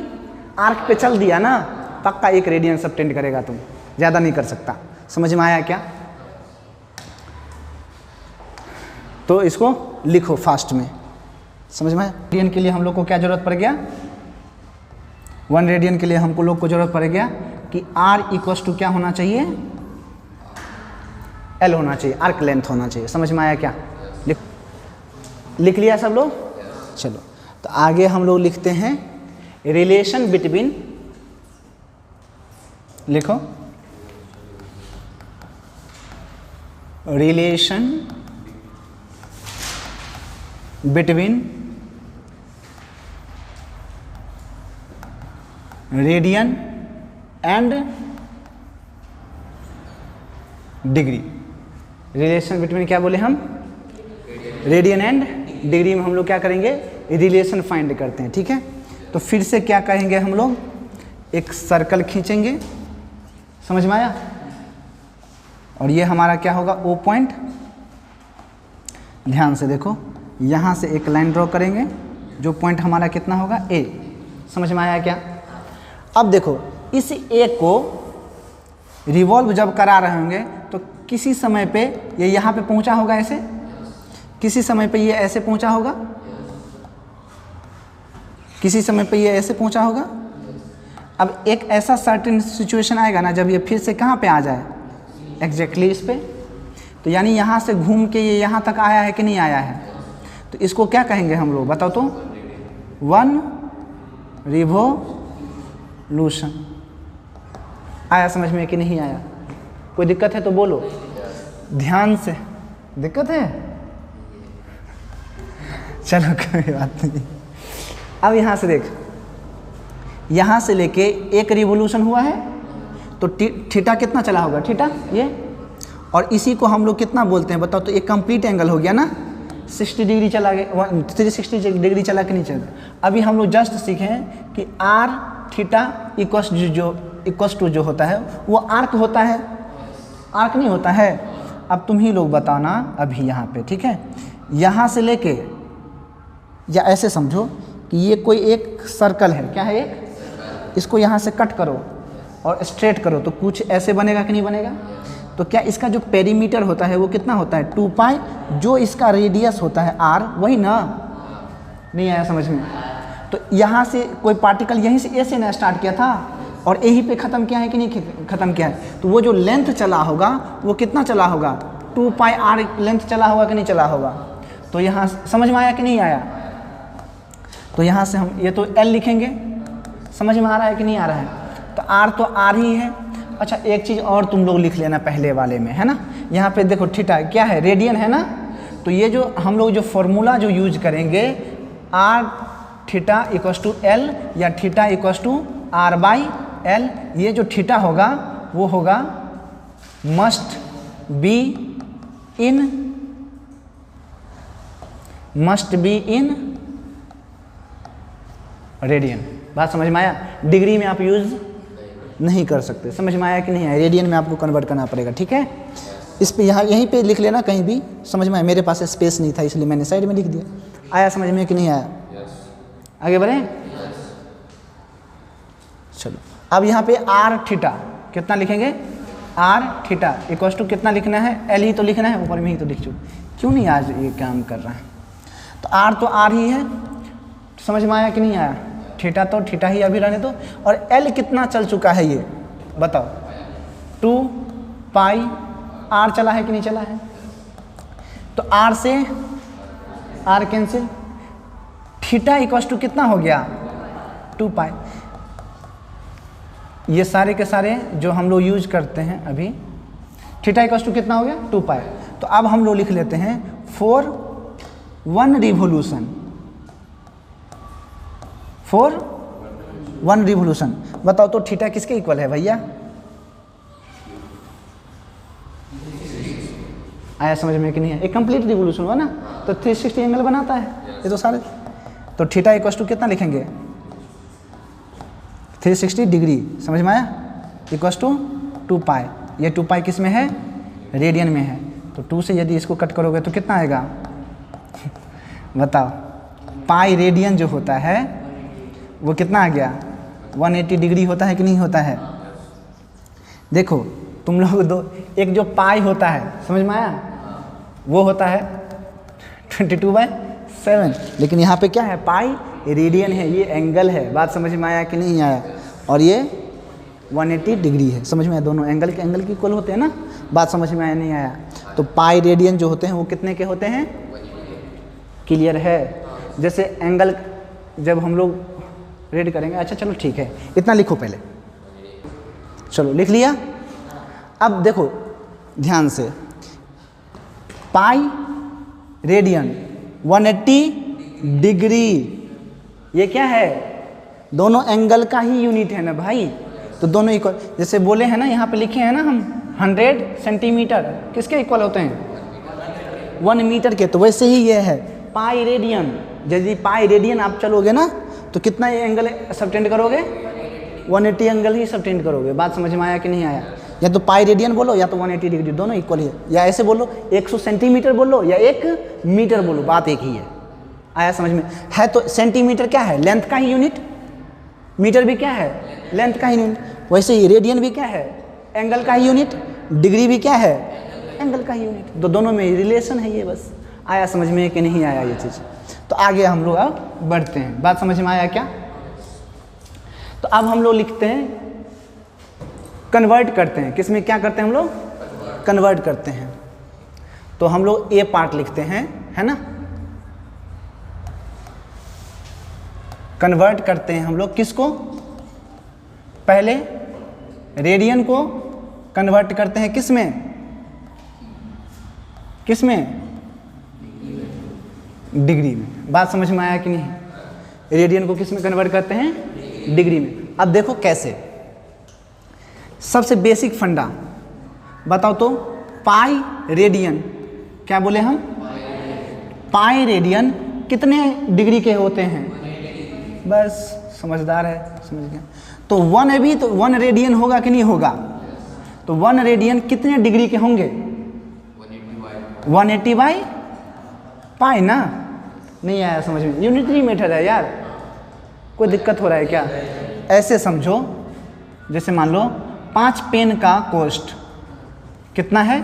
आर्क पे चल दिया ना, पक्का 1 रेडियन सबटेंड करेगा, तुम ज़्यादा नहीं कर सकता। समझ में आया क्या? तो इसको लिखो फास्ट में। समझ में आया? रेडियन के लिए हम लोग को क्या जरूरत पड़ गया? 1 रेडियन के लिए हमको लोग को जरूरत पड़ गया कि R इक्वल्स टू क्या होना चाहिए? L होना चाहिए, आर्क लेंथ होना चाहिए। समझ में आया क्या? लिख लिया सब लोग? चलो, तो आगे हम लोग लिखते हैं रिलेशन बिटवीन, लिखो, relation between radian and degree. Relation between क्या बोले हम? रेडियन एंड डिग्री में हम लोग क्या करेंगे? रिलेशन फाइंड करते हैं, ठीक है। तो फिर से क्या कहेंगे हम लोग? एक सर्कल खींचेंगे, समझ में आया? और ये हमारा क्या होगा? O point. ध्यान से देखो, यहाँ से एक लाइन ड्रॉ करेंगे, जो पॉइंट हमारा कितना होगा? A। समझ में आया क्या? अब देखो, इस A को रिवॉल्व जब करा रहे होंगे, तो किसी समय पे ये यहाँ पे पहुँचा होगा ऐसे, किसी समय पे ये ऐसे पहुँचा होगा, किसी समय पे ये ऐसे पहुँचा होगा। अब एक ऐसा सर्टेन सिचुएशन आएगा ना, जब ये फिर से कहाँ पे आ जाए? एग्जैक्टली इस पे। तो यानी यहाँ से घूम के ये यहाँ तक आया है कि नहीं आया है? तो इसको क्या कहेंगे हम लोग? बताओ तो। 1 रिवोल्यूशन। आया समझ में कि नहीं आया? कोई दिक्कत है तो बोलो ध्यान से। दिक्कत है? चलो कोई बात नहीं। अब यहाँ से देख, यहाँ से लेके एक रिवोल्यूशन हुआ है तो थीटा कितना चला होगा? थीटा ये, और इसी को हम लोग कितना बोलते हैं बताओ? तो एक कंप्लीट एंगल हो गया ना, 60 डिग्री चला गया, 360 डिग्री चला कि नहीं चला? अभी हम लोग जस्ट सीखे हैं कि आर थीटा इक्वस टू जो होता है वो आर्क होता है, आर्क नहीं होता है? अब तुम ही लोग बताना अभी यहाँ पे, ठीक है? यहाँ से लेके, या ऐसे समझो कि ये कोई एक सर्कल है, क्या है एक, इसको यहाँ से कट करो और स्ट्रेट करो तो कुछ ऐसे बनेगा कि नहीं बनेगा? तो क्या इसका जो पेरीमीटर होता है वो कितना होता है? 2 पाई, जो इसका रेडियस होता है r, वही ना? नहीं आया समझ में? तो यहाँ से कोई पार्टिकल यहीं से ए से ना स्टार्ट किया था और यहीं पे ख़त्म किया है कि नहीं ख़त्म किया है? तो वो जो लेंथ चला होगा वो कितना चला होगा? 2 पाई r लेंथ चला होगा कि नहीं चला होगा? तो यहाँ समझ में आया कि नहीं आया? तो यहाँ से हम ये तो l लिखेंगे, समझ में आ रहा है कि नहीं आ रहा है? तो r तो r ही है। अच्छा एक चीज़ और तुम लोग लिख लेना पहले वाले में, है ना? यहाँ पे देखो थीटा क्या है? रेडियन है ना? तो ये जो हम लोग जो फॉर्मूला जो यूज करेंगे, r theta equals to L या theta equals to r by L, ये जो थीटा होगा वो होगा मस्ट बी इन रेडियन। बात समझ में आया? डिग्री में आप यूज़ नहीं कर सकते। समझ में आया कि नहीं आया? रेडियन में आपको कन्वर्ट करना पड़ेगा, ठीक है? इस पे यहाँ यहीं पे लिख लेना कहीं भी, समझ में आया? मेरे पास स्पेस नहीं था इसलिए मैंने साइड में लिख दिया। आया समझ में कि नहीं आया? आगे बढ़ें? चलो अब यहाँ पे आर थीटा कितना लिखेंगे? आर थीटा इक्वस टू कितना लिखना है? एल ही तो लिखना है, ऊपर में ही तो लिख चुके। क्यों नहीं आज ये काम कर रहा है? तो आर तो आर ही है, समझ में आया कि नहीं आया? थीटा तो थीटा ही अभी रहने दो। और एल कितना चल चुका है ये बताओ? 2 पाई आर चला है कि नहीं चला है? तो आर से R cancel, theta equals to कितना हो गया? 2 पाई। ये सारे के सारे जो हम लोग यूज करते हैं अभी, थीटा इक्वस टू कितना हो गया? 2 पाई। तो अब हम लोग लिख लेते हैं फॉर 1 रिवोल्यूशन, फॉर 1 रिवोल्यूशन। बताओ तो थीटा किसके इक्वल है भैया? आया समझ में कि नहीं है? एक कंप्लीट रिवोल्यूशन हुआ ना, तो 360 एंगल बनाता है ये तो सारे। तो थीटा इक्वस टू कितना लिखेंगे? 360 डिग्री, समझ में आया? इक्वस टू 2 पाई। ये 2 पाई किस में है? रेडियन में है। तो 2 से यदि इसको कट करोगे तो कितना आएगा? बताओ। पाई रेडियन जो होता है वो कितना आ गया? 180 डिग्री होता है कि नहीं होता है? देखो तुम लोग दो, एक जो पाई होता है समझ में आया, वो होता है 22/7, लेकिन यहाँ पे क्या है? पाई रेडियन है, ये एंगल है। बात समझ में आया कि नहीं आया? और ये 180 डिग्री है, समझ में आया? दोनों एंगल के इक्वल होते हैं ना। बात समझ में आया नहीं आया? तो पाई रेडियन जो होते हैं वो कितने के होते हैं? क्लियर है? जैसे एंगल जब हम लोग रेड करेंगे, अच्छा चलो ठीक है, इतना लिखो पहले। चलो लिख लिया। अब देखो ध्यान से, पाई रेडियन 180 डिग्री, ये क्या है? दोनों एंगल का ही यूनिट है ना भाई। तो दोनों इक्वल, जैसे बोले हैं ना यहाँ पे लिखे हैं ना हम 100 सेंटीमीटर किसके इक्वल होते हैं? 1 मीटर के। तो वैसे ही ये है पाई रेडियन। यदि पाई रेडियन आप चलोगे ना तो कितना ये एंगल सबटेंड करोगे? 180 एंगल ही सबटेंड करोगे। बात समझ में आया कि नहीं आया? या तो पाई रेडियन बोलो या तो 180 डिग्री, दोनों इक्वल ही है। या ऐसे बोलो 100 सेंटीमीटर बोलो या 1 मीटर बोलो, बात एक ही है। आया समझ में? है तो सेंटीमीटर क्या है? लेंथ का ही यूनिट। मीटर भी क्या है? लेंथ का ही यूनिट। वैसे ही रेडियन भी क्या है? एंगल का ही यूनिट। डिग्री भी क्या है? एंगल का ही यूनिट। तो दोनों में रिलेशन है ये। बस आया समझ में कि नहीं आया ये चीज़? तो आगे हम लोग अब बढ़ते हैं। बात समझ में आया क्या? तो अब हम लोग लिखते हैं, कन्वर्ट करते हैं। किस में क्या करते हैं हम लोग? कन्वर्ट करते हैं। तो हम लोग ए पार्ट लिखते हैं, है ना? कन्वर्ट करते हैं हम लोग किसको? पहले रेडियन को कन्वर्ट करते हैं किस में, किस में, डिग्री में। बात समझ में आया कि नहीं? रेडियन को किस में कन्वर्ट करते हैं, डिग्री में। अब देखो कैसे, सबसे बेसिक फंडा बताओ तो, पाई रेडियन, क्या बोले हम, पाई रेडियन कितने डिग्री के होते हैं? बस समझदार है, समझ गया। तो 1 अभी तो 1 रेडियन होगा कि नहीं होगा? तो 1 रेडियन कितने डिग्री के होंगे? 180 बाई पाई ना। नहीं आया समझ में? यूनिटरी मेथड है यार, कोई दिक्कत हो रहा है क्या? ऐसे समझो, जैसे मान लो 5 पेन का कॉस्ट कितना है,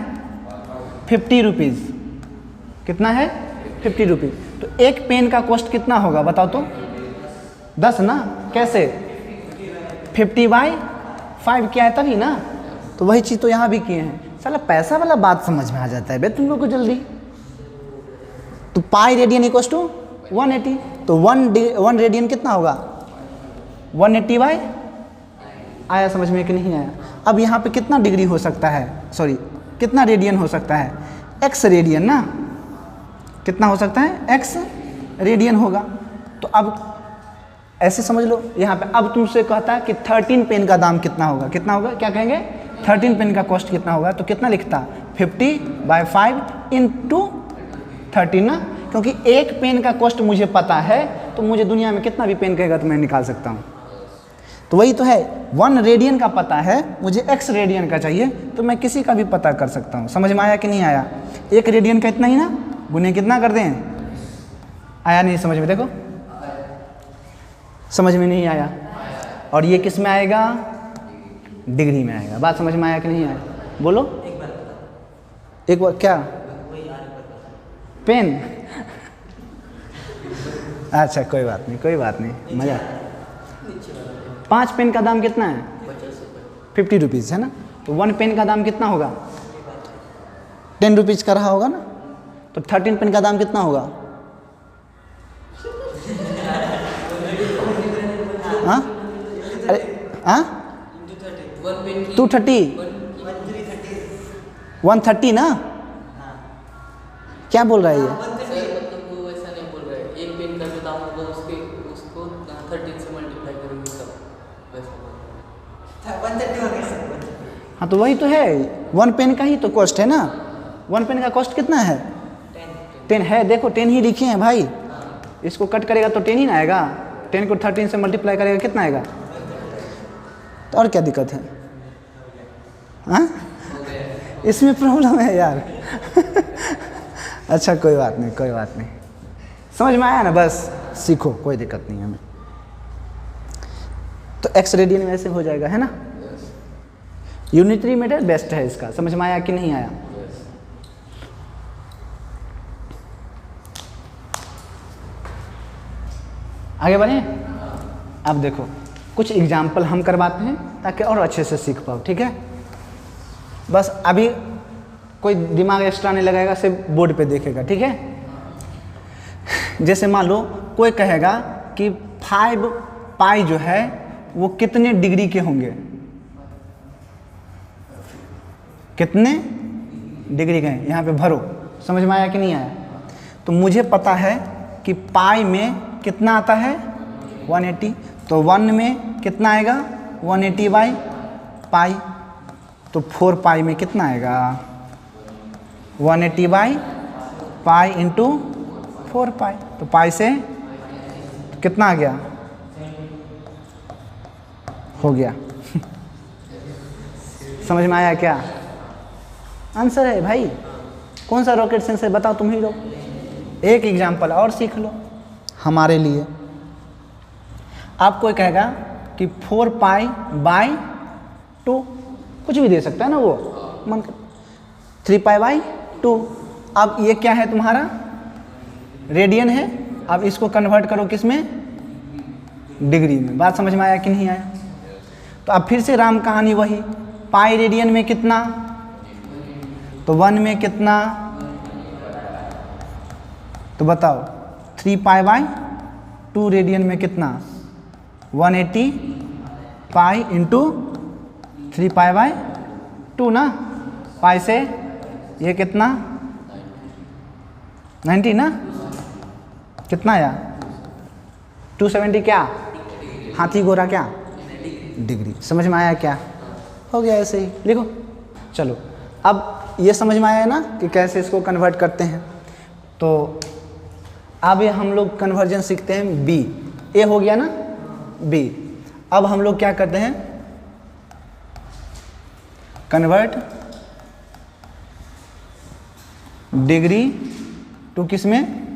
50 रुपीज़। कितना है? 50 रुपीज़। तो एक पेन का कॉस्ट कितना होगा बताओ तो? 10 ना। कैसे? 50 बाई 5 किया है तभी ना। तो वही चीज़ तो यहाँ भी किए हैं। साला पैसा वाला बात समझ में आ जाता है बे तुम लोग को जल्दी। तो पाई रेडियन इक्वल्स टू 180। तो 1 रेडियन कितना होगा? 180 बाई, आया समझ में कि नहीं आया? अब यहाँ पे कितना डिग्री हो सकता है, सॉरी कितना रेडियन हो सकता है? x रेडियन ना। कितना हो सकता है? x रेडियन होगा। तो अब ऐसे समझ लो यहाँ पे। अब तुमसे कहता है कि 13 पेन का दाम कितना होगा? कितना होगा? क्या कहेंगे? 13 पेन का कॉस्ट कितना होगा? तो कितना लिखता? 50 बाई 5 इंटू 13 ना। क्योंकि एक पेन का कॉस्ट मुझे पता है, तो मुझे दुनिया में कितना भी पेन कहेगा तो मैं निकाल सकता हूँ। तो वही तो है, 1 रेडियन का पता है, मुझे x रेडियन का चाहिए, तो मैं किसी का भी पता कर सकता हूँ। समझ में आया कि नहीं आया? 1 रेडियन का इतना ही ना, गुने कितना कर दें? आया नहीं समझ में? देखो समझ में नहीं आया। और ये किस में आएगा? डिग्री में आएगा। बात समझ में आया कि नहीं आया? बोलो एक बार। क्या पेन? अच्छा कोई बात नहीं, कोई बात नहीं, मजा। 5 पेन का दाम कितना है? 50 रुपीज़ है ना। तो 1 पेन का दाम कितना होगा? 10 रुपीज़ का रहा होगा ना। तो 13 पेन का दाम कितना होगा? हाँ अरे हाँ 230 130 ना। क्या बोल रहा है ये? मतलब वो वैसा नहीं बोल रहा है। एक पेन का जो दाम होगा उसको 13 से मल्टीप्लाई करेंगे सब, वैसा 130 हो गया सर। हाँ तो वही तो है, 1 पेन का ही तो कॉस्ट है ना। 1 पेन का कॉस्ट कितना है? 10 है। देखो 10 ही लिखे हैं भाई। इसको कट करेगा तो 10 ही ना आएगा। 10 को 13 से मल्टीप्लाई करेगा कितना आएगा? तो और क्या दिक्कत है? हाँ इसमें प्रॉब्लम है यार। अच्छा कोई बात नहीं, कोई बात नहीं, समझ में आया ना। बस सीखो, कोई दिक्कत नहीं है हमें। तो x रेडियन में ऐसे हो जाएगा, है ना। यूनिटरी मेथड बेस्ट है इसका। समझ में आया कि नहीं आया? आगे बढ़े। अब देखो कुछ एग्जाम्पल हम करवाते हैं ताकि और अच्छे से सीख पाओ, ठीक है। बस अभी कोई दिमाग एक्स्ट्रा नहीं लगाएगा, सिर्फ बोर्ड पे देखेगा, ठीक है। जैसे मान लो कोई कहेगा कि 5 पाई जो है वो कितने डिग्री के होंगे? कितने डिग्री के हैं? यहाँ पे भरो। समझ में आया कि नहीं आया? तो मुझे पता है कि पाई में कितना आता है? 180। तो 1 में कितना आएगा? 180 बाई पाई। तो 4 पाई में कितना आएगा? 180 बाई पाई इंटू 4 पाई। तो पाई से कितना आ गया? हो गया। समझ में आया क्या? आंसर है भाई। कौन सा रॉकेट साइंस है बताओ तुम ही लोग। एक एग्जाम्पल और सीख लो हमारे लिए। आपको कहेगा कि 4 पाई बाई 2, कुछ भी दे सकता है ना वो, मन 3 पाई बाई 2। अब ये क्या है तुम्हारा? रेडियन है। अब इसको कन्वर्ट करो किस में? डिग्री में। बात समझ में आया कि नहीं आया? तो अब फिर से राम कहानी वही। पाई रेडियन में कितना? तो 1 में कितना? तो बताओ 3 पाई बाई 2 रेडियन में कितना? 180 पाई इंटू 3π/2 ना, पाई से ये कितना 90 ना, कितना आया 270 क्या, हाथी घोड़ा क्या, डिग्री। समझ में आया क्या, हो गया ऐसे ही लिखो। चलो अब ये समझ में आया ना कि कैसे इसको कन्वर्ट करते हैं। तो अब ये हम लोग कन्वर्जन सीखते हैं बी, ए हो गया ना बी। अब हम लोग क्या करते हैं, कन्वर्ट डिग्री टू किस में,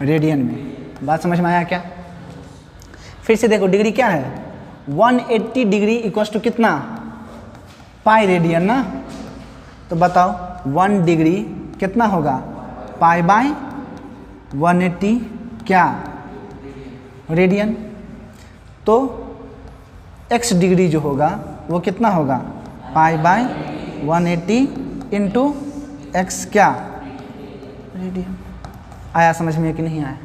रेडियन में। बात समझ में आया क्या, फिर से देखो डिग्री क्या है 180 डिग्री इक्वल्स टू कितना, पाई रेडियन ना। तो बताओ 1 डिग्री कितना होगा, π/180 क्या, रेडियन। तो x डिग्री जो होगा वो कितना होगा, π/180 इंटू x क्या, रेडियन। आया समझ में कि नहीं आया,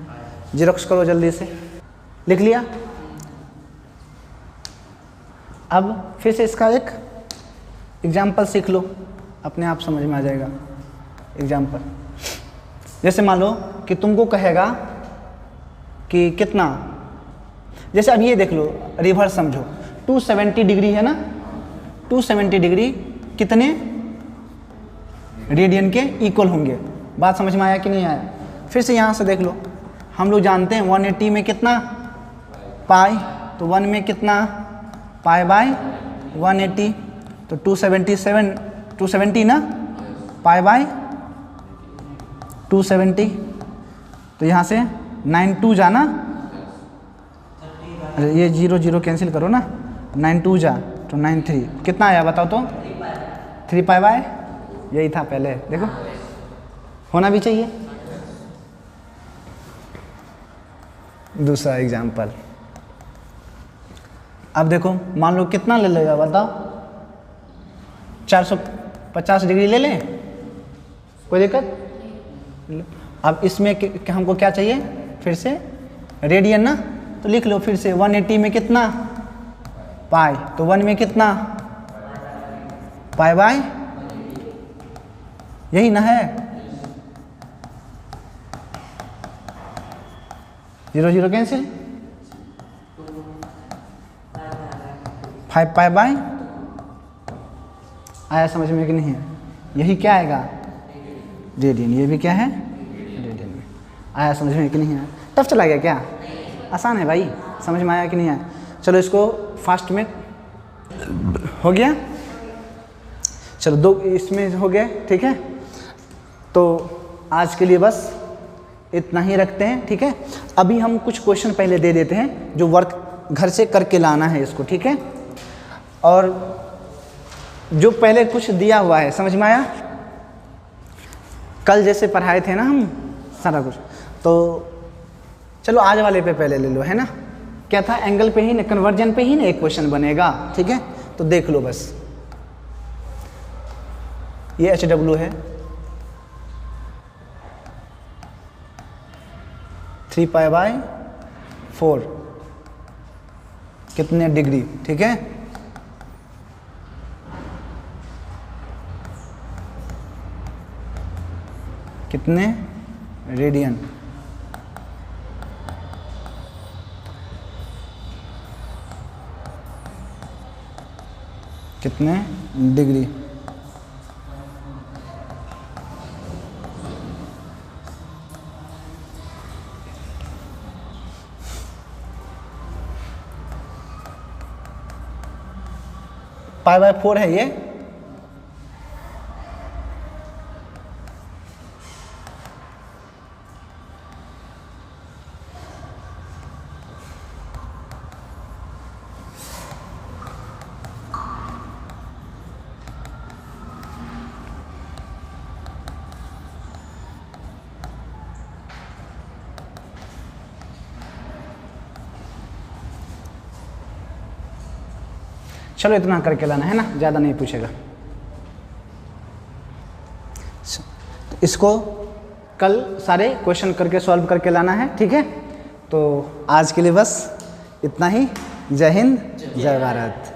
जेरोक्स करो जल्दी से, लिख लिया। अब फिर से इसका एक एग्जाम्पल सीख लो, अपने आप समझ में आ जाएगा। एग्जाम्पल जैसे मान लो कि तुमको कहेगा कि कितना, जैसे अब ये देख लो रिवर्स समझो, 270 डिग्री है ना, 270 डिग्री कितने रेडियन के इक्वल होंगे। बात समझ में आया कि नहीं आया, फिर से यहाँ से देख लो, हम लोग जानते हैं 180 में कितना पाई, तो 1 में कितना π/180, तो 270 ना, π/270, तो यहाँ से 92 जाना, ये 0 0 कैंसिल करो ना, 92 जा तो 93, कितना आया बताओ तो, 3π/, यही था पहले, देखो होना भी चाहिए। दूसरा एग्जाम्पल, अब देखो मान लो कितना ले लेगा बताओ, 450 डिग्री ले लें, कोई दिक्कत। अब इसमें हमको क्या चाहिए, फिर से रेडियन ना, तो लिख लो फिर से 180 में कितना पाई, तो 1 में कितना π/, यही ना है, 0 0 कैंसिल, 5π/, आया समझ में कि नहीं है, यही क्या आएगा रेडियन, ये भी क्या है रेडियन में। आया समझ में कि नहीं आया, टफ चला गया क्या, आसान है भाई, समझ में आया कि नहीं आया। चलो इसको फास्ट में हो गया, चलो 2 इसमें हो गए, ठीक है। तो आज के लिए बस इतना ही रखते हैं, ठीक है। अभी हम कुछ क्वेश्चन पहले दे देते हैं जो वर्क घर से करके लाना है इसको, ठीक है। और जो पहले कुछ दिया हुआ है समझ में आया, कल जैसे पढ़ाए थे ना हम सारा कुछ, तो चलो आज वाले पे पहले ले लो, है ना। क्या था, एंगल पे ही ना, कन्वर्जन पे ही ना एक क्वेश्चन बनेगा, ठीक है। तो देख लो बस, ये HW है, 3π/4 कितने डिग्री, ठीक है। कितने रेडियन, कितने डिग्री, π/4 है ये, चलो इतना करके लाना है ना, ज़्यादा नहीं पूछेगा। तो इसको कल सारे क्वेश्चन करके सॉल्व करके लाना है, ठीक है। तो आज के लिए बस इतना ही। जय हिंद, जय भारत।